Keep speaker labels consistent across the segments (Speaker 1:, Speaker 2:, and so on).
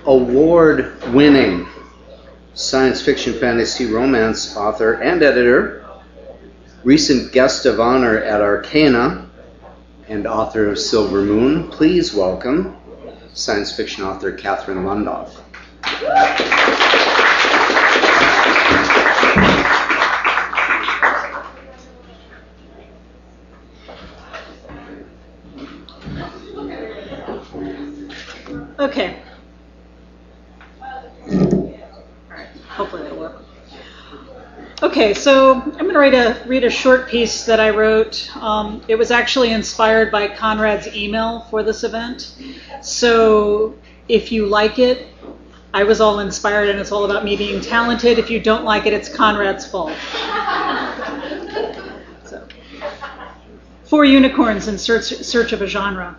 Speaker 1: award-winning science fiction, fantasy, romance author and editor, recent guest of honor at Arcana, and author of Silver Moon. Please welcome science fiction author Catherine Lundoff.
Speaker 2: Okay. All right. Hopefully that'll work. Okay, so I'm going to read a short piece that I wrote. It was actually inspired by Conrad's email for this event. So if you like it, I was all inspired and it's all about me being talented. If you don't like it, it's Conrad's fault. So, 4 unicorns in search of a genre.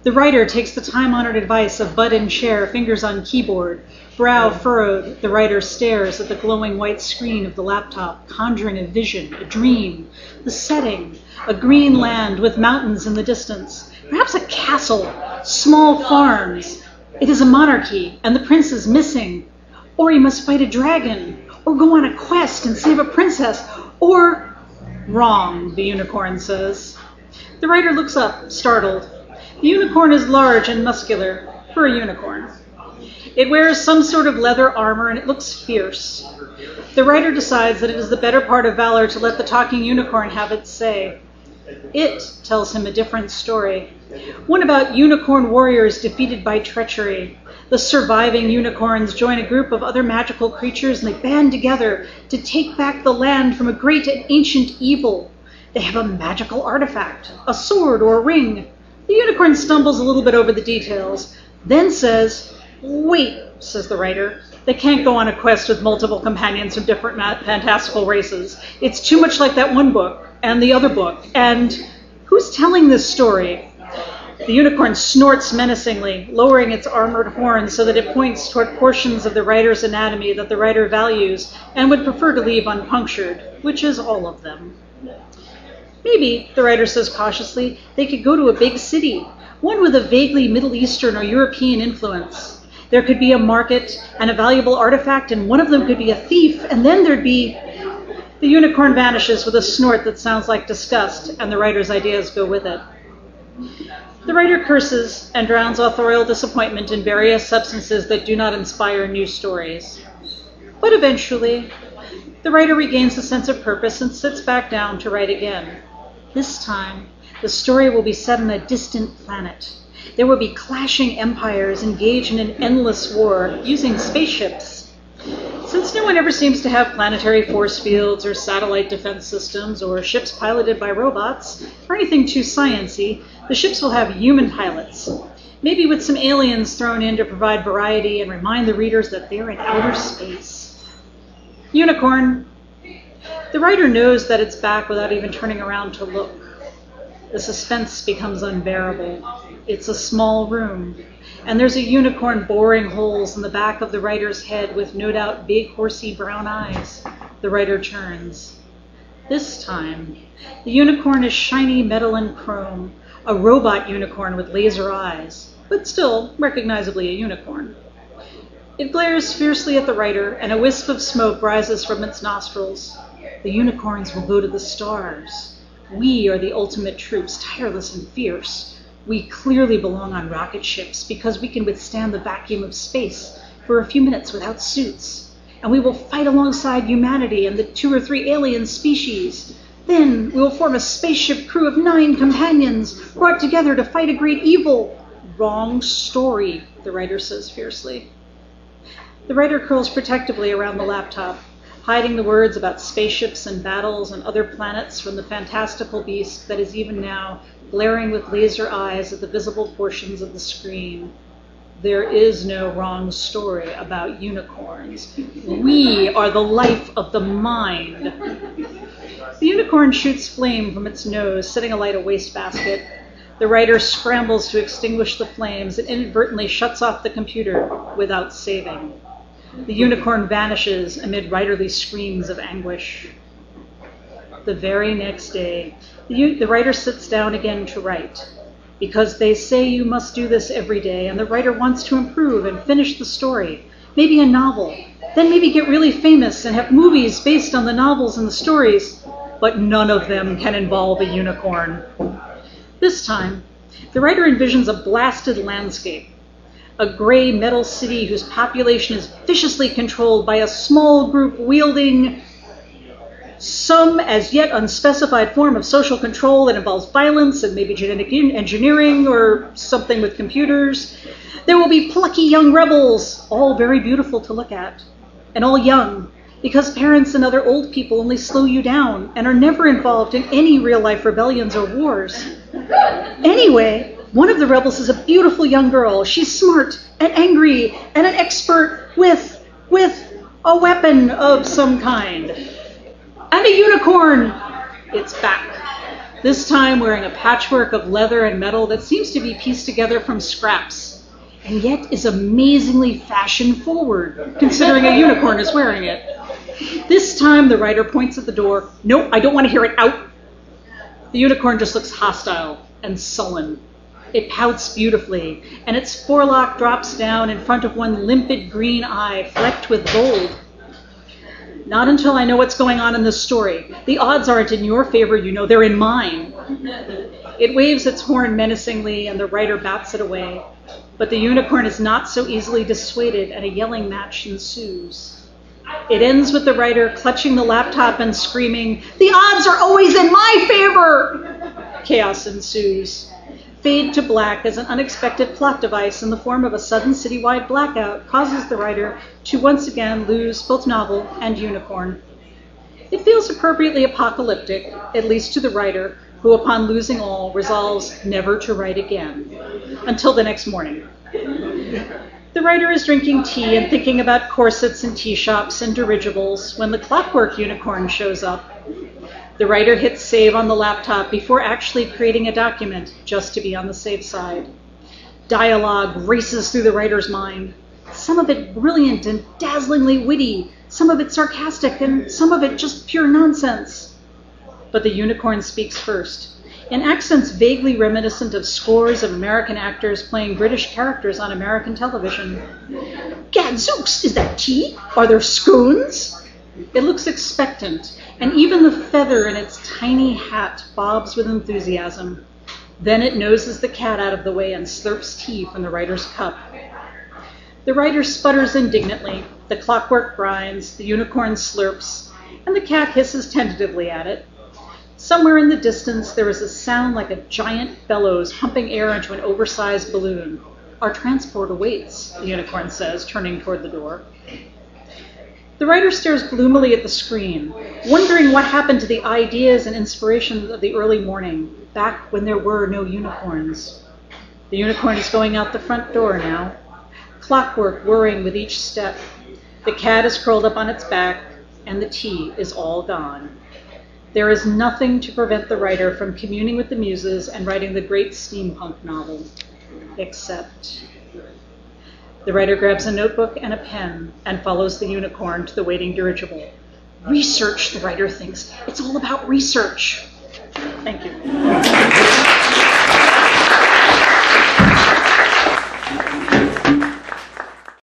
Speaker 2: The writer takes the time-honored advice of butt in chair, fingers on keyboard. Brow furrowed, the writer stares at the glowing white screen of the laptop, conjuring a vision, a dream. The setting, a green land with mountains in the distance. Perhaps a castle, small farms. It is a monarchy, and the prince is missing. Or he must fight a dragon, or go on a quest and save a princess, or... Wrong, the unicorn says. The writer looks up, startled. The unicorn is large and muscular, for a unicorn. It wears some sort of leather armor and it looks fierce. The writer decides that it is the better part of valor to let the talking unicorn have its say. It tells him a different story. One about unicorn warriors defeated by treachery. The surviving unicorns join a group of other magical creatures and they band together to take back the land from a great and ancient evil. They have a magical artifact, a sword or a ring. The unicorn stumbles a little bit over the details, then says, "Wait," says the writer. "They can't go on a quest with multiple companions from different fantastical races. It's too much like that one book, and the other book, and who's telling this story?" The unicorn snorts menacingly, lowering its armored horn so that it points toward portions of the writer's anatomy that the writer values and would prefer to leave unpunctured, which is all of them. Maybe, the writer says cautiously, they could go to a big city, one with a vaguely Middle Eastern or European influence. There could be a market and a valuable artifact, and one of them could be a thief, and then there'd be... The unicorn vanishes with a snort that sounds like disgust, and the writer's ideas go with it. The writer curses and drowns authorial disappointment in various substances that do not inspire new stories. But eventually, the writer regains a sense of purpose and sits back down to write again. This time, the story will be set on a distant planet. There will be clashing empires engaged in an endless war using spaceships. Since no one ever seems to have planetary force fields or satellite defense systems or ships piloted by robots or anything too science-y, the ships will have human pilots, maybe with some aliens thrown in to provide variety and remind the readers that they're in outer space. Unicorn. The writer knows that it's back without even turning around to look. The suspense becomes unbearable. It's a small room, and there's a unicorn boring holes in the back of the writer's head with no doubt big horsey brown eyes. The writer turns. This time, the unicorn is shiny metal and chrome, a robot unicorn with laser eyes, but still recognizably a unicorn. It glares fiercely at the writer, and a wisp of smoke rises from its nostrils. The unicorns will go to the stars. We are the ultimate troops, tireless and fierce. We clearly belong on rocket ships because we can withstand the vacuum of space for a few minutes without suits. And we will fight alongside humanity and the 2 or 3 alien species. Then we will form a spaceship crew of 9 companions brought together to fight a great evil. Wrong story, the writer says fiercely. The writer curls protectively around the laptop, hiding the words about spaceships and battles and other planets from the fantastical beast that is even now glaring with laser eyes at the visible portions of the screen. There is no wrong story about unicorns. We are the life of the mind. The unicorn shoots flame from its nose, setting alight a wastebasket. The writer scrambles to extinguish the flames and inadvertently shuts off the computer without saving. The unicorn vanishes amid writerly screams of anguish. The very next day, the writer sits down again to write. Because they say you must do this every day, and the writer wants to improve and finish the story, maybe a novel, then maybe get really famous and have movies based on the novels and the stories, but none of them can involve a unicorn. This time, the writer envisions a blasted landscape, a gray metal city whose population is viciously controlled by a small group wielding some as yet unspecified form of social control that involves violence and maybe genetic engineering or something with computers. There will be plucky young rebels, all very beautiful to look at, and all young, because parents and other old people only slow you down and are never involved in any real-life rebellions or wars. Anyway, one of the rebels is a beautiful young girl. She's smart and angry and an expert with a weapon of some kind. And a unicorn! It's back. This time wearing a patchwork of leather and metal that seems to be pieced together from scraps, and yet is amazingly fashion-forward, considering a unicorn is wearing it. This time the writer points at the door. Nope, I don't want to hear it. Out! The unicorn just looks hostile and sullen. It pouts beautifully, and its forelock drops down in front of one limpid green eye flecked with gold. Not until I know what's going on in this story. The odds aren't in your favor, you know, they're in mine. It waves its horn menacingly, and the writer bats it away. But the unicorn is not so easily dissuaded, and a yelling match ensues. It ends with the writer clutching the laptop and screaming, "The odds are always in my favor!" Chaos ensues. Fade to black as an unexpected plot device in the form of a sudden citywide blackout causes the writer to once again lose both novel and unicorn. It feels appropriately apocalyptic, at least to the writer, who upon losing all resolves never to write again, until the next morning. The writer is drinking tea and thinking about corsets and tea shops and dirigibles when the clockwork unicorn shows up. The writer hits save on the laptop before actually creating a document, just to be on the safe side. Dialogue races through the writer's mind, some of it brilliant and dazzlingly witty, some of it sarcastic, and some of it just pure nonsense. But the unicorn speaks first, in accents vaguely reminiscent of scores of American actors playing British characters on American television. "Gadzooks, is that tea? Are there scones?" It looks expectant, and even the feather in its tiny hat bobs with enthusiasm. Then it noses the cat out of the way and slurps tea from the writer's cup. The writer sputters indignantly, the clockwork grinds, the unicorn slurps, and the cat hisses tentatively at it. Somewhere in the distance there is a sound like a giant bellows pumping air into an oversized balloon. "Our transport awaits," the unicorn says, turning toward the door. The writer stares gloomily at the screen, wondering what happened to the ideas and inspirations of the early morning, back when there were no unicorns. The unicorn is going out the front door now, clockwork whirring with each step. The cat is curled up on its back, and the tea is all gone. There is nothing to prevent the writer from communing with the muses and writing the great steampunk novel, except... The writer grabs a notebook and a pen and follows the unicorn to the waiting dirigible. Research, the writer thinks. It's all about research. Thank you.